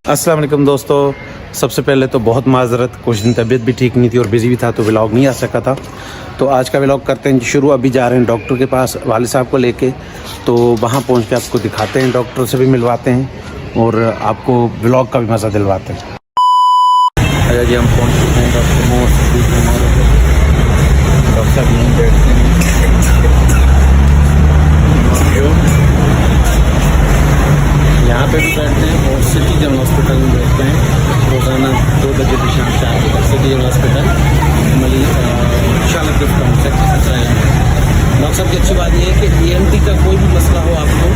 अस्सलाम वालेकुम दोस्तों, सबसे पहले तो बहुत माजरत, कुछ दिन तबीयत भी ठीक नहीं थी और बिज़ी भी था तो व्लॉग नहीं आ सका था। तो आज का व्लॉग करते हैं शुरू। अभी जा रहे हैं डॉक्टर के पास वालिद साहब को लेके, तो वहाँ पहुँच के आपको दिखाते हैं, डॉक्टर से भी मिलवाते हैं और आपको व्लॉग का भी मज़ा दिलवाते हैं। अच्छा जी, हम पहुँच चुके हैं डॉक्टर साहब यहीं बैठते हैं। यहाँ पे भी बैठते हैं और सिटी जनरल हॉस्पिटल में बैठते हैं रोज़ाना 2 बजे से शाम 4 बजे तक। सिटी जनरल हॉस्पिटल शालतीफ टाउन से डॉक्टर साहब की अच्छी बात यह है कि ENT का कोई भी मसला हो आपको,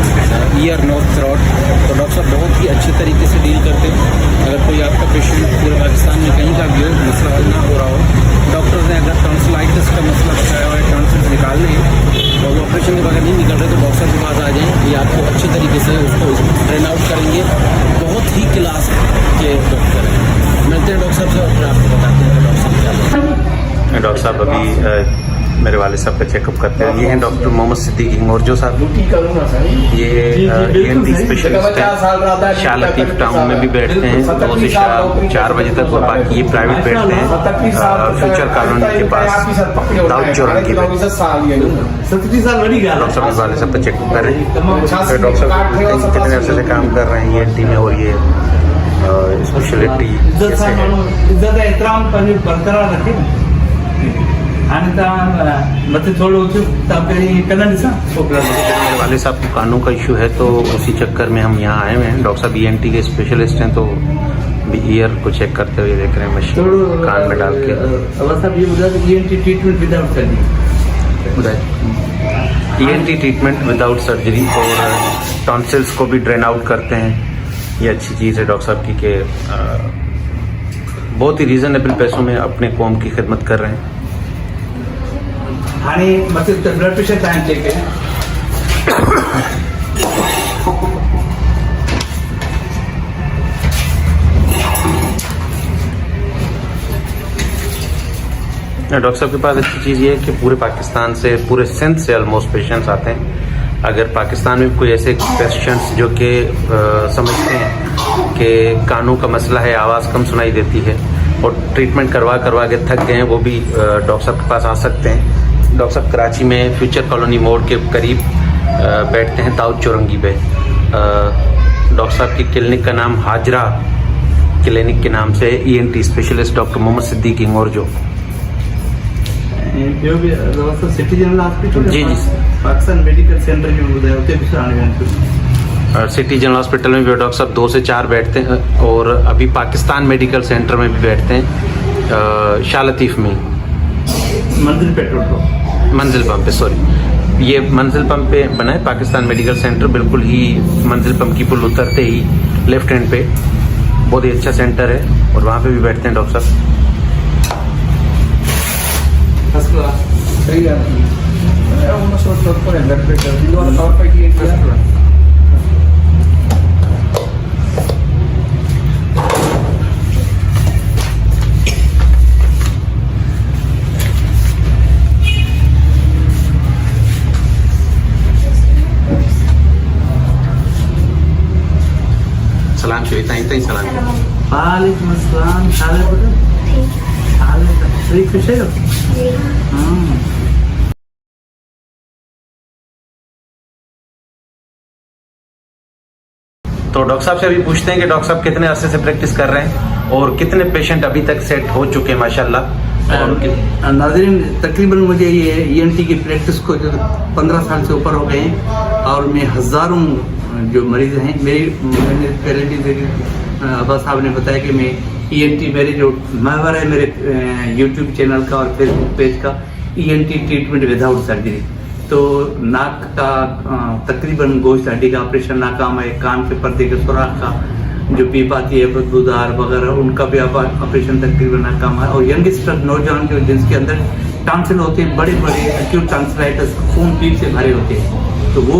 ईयर नोज थ्रोट, तो डॉक्टर साहब बहुत ही अच्छी तरीके से डील करते हैं। अगर कोई आपका पेशेंट पूरे पाकिस्तान में कहीं का भी हो, मसला हल ना हो रहा हो, डॉक्टर ने अगर टॉन्सिलाइटिस का मसला बताया हुआ है, टॉन्सिल्स निकालने और वो ऑपरेशन के बगैर नहीं निकल रहे, तो डॉक्टर साहब के पास आ जाएँ, ये आपको अच्छे तरीके से उसको ड्रेन आउट करेंगे। बहुत ही क्लास के डॉक्टर हैं। मिलते हैं डॉक्टर साहब से और फिर आपको बताते हैं डॉक्टर साहब क्या। डॉक्टर साहब अभी मेरे वालिद साहब का चेकअप करते हैं। ये हैं डॉक्टर मोहम्मद सिद्दीक हिंगोरजो साहब। ये ENT स्पेशलिस्ट हैं, शालतीफ टाउन में भी बैठते हैं 2 से शाम 4 बजे तक, और बाकी ये प्राइवेट बैठते हैं फ्यूचर कॉलोनी के पास दाऊद चौरंगी में। डॉक्टर साहब वाले साहब का चेकअप कर रहे हैं। फिर डॉक्टर साहब कितने अर्से से काम कर रहे हैं ENT में और ये स्पेशलिटी कैसे है। मेरे वाले साहब को कानों का इशू है, तो उसी चक्कर में हम यहाँ आए हुए हैं। डॉक्टर साहब ENT के स्पेशलिस्ट हैं, तो ईयर को चेक करते हुए देख रहे हैं मशीन कान में डाल के। ENT ट्रीटमेंट विदाउट सर्जरी और टॉन्सिल्स को भी ड्रेन आउट करते हैं। ये अच्छी चीज़ है डॉक्टर साहब की कि बहुत ही रीजनेबल पैसों में अपने कौम की खिदमत कर रहे हैं। ब्लड प्रेशर टाइम चेक है। डॉक्टर साहब के पास अच्छी चीज़ ये है कि पूरे पाकिस्तान से, पूरे सिंध से ऑलमोस्ट पेशेंट्स आते हैं। अगर पाकिस्तान में कोई ऐसे पेशेंट्स जो कि समझते हैं कि कानों का मसला है, आवाज़ कम सुनाई देती है और ट्रीटमेंट करवा के थक गए हैं, वो भी डॉक्टर साहब के पास आ सकते हैं। डॉक्टर साहब कराची में फ्यूचर कॉलोनी मोड़ के करीब बैठते हैं दाऊद चौरंगी पे। डॉक्टर साहब की क्लिनिक का नाम हाजरा क्लिनिक के नाम से है। ENT specialist doctor Mohammad Siddique Hingorjo. City general hospital जी Pakistan medical centre city general hospital में भी डॉक्टर साहब 2 से 4 बैठते हैं और अभी पाकिस्तान मेडिकल सेंटर में भी बैठते हैं, शालतीफ में मंजिल पेट्रोल पंप, मंजिल पंप पे, सॉरी, ये मंजिल पंप पे बना है पाकिस्तान मेडिकल सेंटर। बिल्कुल ही मंजिल पंप की पुल उतरते ही लेफ्ट हैंड पे बहुत ही अच्छा सेंटर है और वहाँ पे भी बैठते हैं डॉक्टर साहब। सलाम शुरू ही सलाम। वालेकुम अस्सलाम। सही खुश है। तो डॉक्टर साहब से अभी पूछते हैं कि डॉक्टर साहब कितने अरसे से प्रैक्टिस कर रहे हैं और कितने पेशेंट अभी तक सेट हो चुके हैं माशाल्लाह। और नाज़रीन, तकरीबन मुझे ये ENT की प्रैक्टिस को 15 साल से ऊपर हो गए हैं और मैं हज़ारों जो मरीज हैं, मैंने पहले भी अब्बास साहब ने बताया कि मैं ENT, मेरे जो महवर है मेरे YouTube चैनल का और फेसबुक पेज का, ENT ट्रीटमेंट विदाउट सर्जरी। तो नाक का तकरीबन गोश्त हड्डी का ऑपरेशन नाकाम है, कान के पर्दे के सुराख का जो पीप आती है बदबूदार वगैरह, उनका भी ऑपरेशन तकरीबन नाकाम है। और यंगस्टर नौजवान जो जिनके अंदर टॉन्सिल होते हैं, बड़े बड़े एक्यूट टॉन्सिलाइटिस, खून पीप से भरे होते हैं, तो वो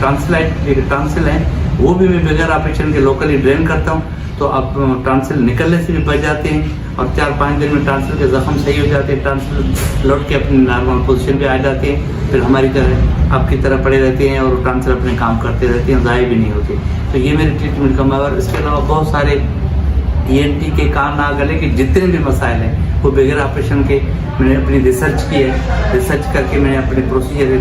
टॉन्सिल हैं, वो भी मैं बगैर ऑपरेशन के लोकली ड्रेन करता हूँ। तो आप ट्रांसफर निकलने से भी बच जाते हैं और 4-5 दिन में ट्रांसफर के जख्म सही हो जाते हैं, ट्रांसफर लौट के अपनी नॉर्मल पोजीशन पे आ जाते हैं, फिर हमारी तरह आपकी तरह पड़े रहते हैं और ट्रांसफर अपने काम करते रहते हैं, ज़ाया भी नहीं होते। तो ये मेरे ट्रीटमेंट का मगर इसके अलावा बहुत सारे ENT के कान नाक गले के जितने भी मसाइल हैं वो बगैर ऑपरेशन के मैंने अपनी रिसर्च की है, रिसर्च करके मैंने अपने प्रोसीजर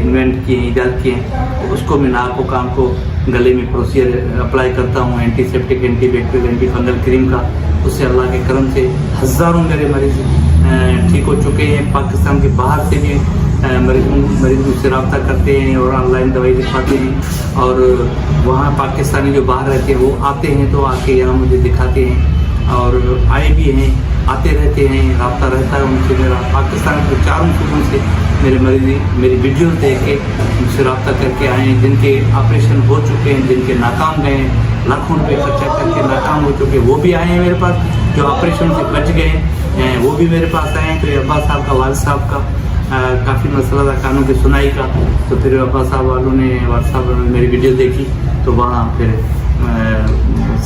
इन्वेंट किए हैं, ईजाद किए हैं। तो उसको मैं नाक को कान को गले में प्रोसीजर अप्लाई करता हूँ, antiseptic antibacterial anti fungal cream का। उससे अल्लाह के करम से हज़ारों मेरे मरीज ठीक हो चुके हैं। पाकिस्तान के बाहर से भी मरीज मुझसे रब्ता करते हैं और ऑनलाइन दवाई दिखाते हैं और वहाँ पाकिस्तानी जो बाहर रहते हैं वो आते हैं तो आके यहाँ मुझे दिखाते हैं और आए भी हैं, आते रहते हैं, रब्ता रहता है उनसे मेरा। पाकिस्तान के 4 सूबों से मेरे मरीज मेरी वीडियो देख के मुझसे रब्ता करके आए हैं, जिनके ऑपरेशन हो चुके हैं, जिनके नाकाम गए हैं, लाखों रुपये खर्चा करके नाकाम हो चुके वो भी आए हैं मेरे पास, जो ऑपरेशन से बच गए हैं वो भी मेरे पास आए हैं। तो अब्बास साहब का, वालिद साहब का काफ़ी मसला था कानों की सुनाई का, तो फिर अब्बास साहब वालों ने, वालिद साहब ने मेरी वीडियो देखी तो वहाँ फिर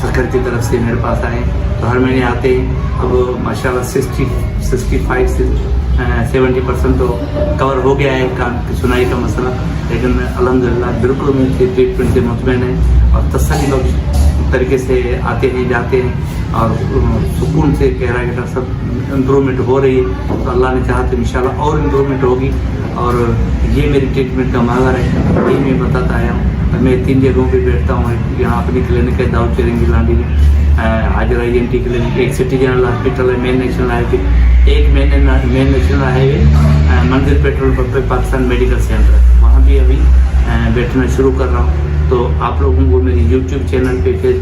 सरकार की तरफ से मेरे पास आए। तो हर महीने आते हैं। अब माशाल्लाह 65 से 70% तो कवर हो गया है कान की सुनाई का मसला, लेकिन अल्हम्दुलिल्लाह बिल्कुल मेरे ट्रीटमेंट से मुतमईन है और तसल्ली तरीके से आते हैं जाते हैं और सुकून से कह रहा है कि डॉक्टर साहब इम्प्रूवमेंट हो रही है। तो अल्लाह ने चाहा तो इंशाल्लाह और इम्प्रूवमेंट होगी। और ये मेरी ट्रीटमेंट का माहर है, यही मैं बताता आया हूँ। मैं 3 जगहों पे बैठता हूँ, यहाँ अपनी क्लिनिक है दाऊद चेरेंगी लांडी में, हाजिरा ENT क्लिनिक, एक सिटी जनरल हॉस्पिटल है मेन नेशनल हाईवे, एक मेन नेशनल हाईवे मंदिर पेट्रोल पंप पे पाकिस्तान मेडिकल सेंटर, वहाँ भी अभी बैठना शुरू कर रहा हूँ। तो आप लोगों को मेरी YouTube चैनल पे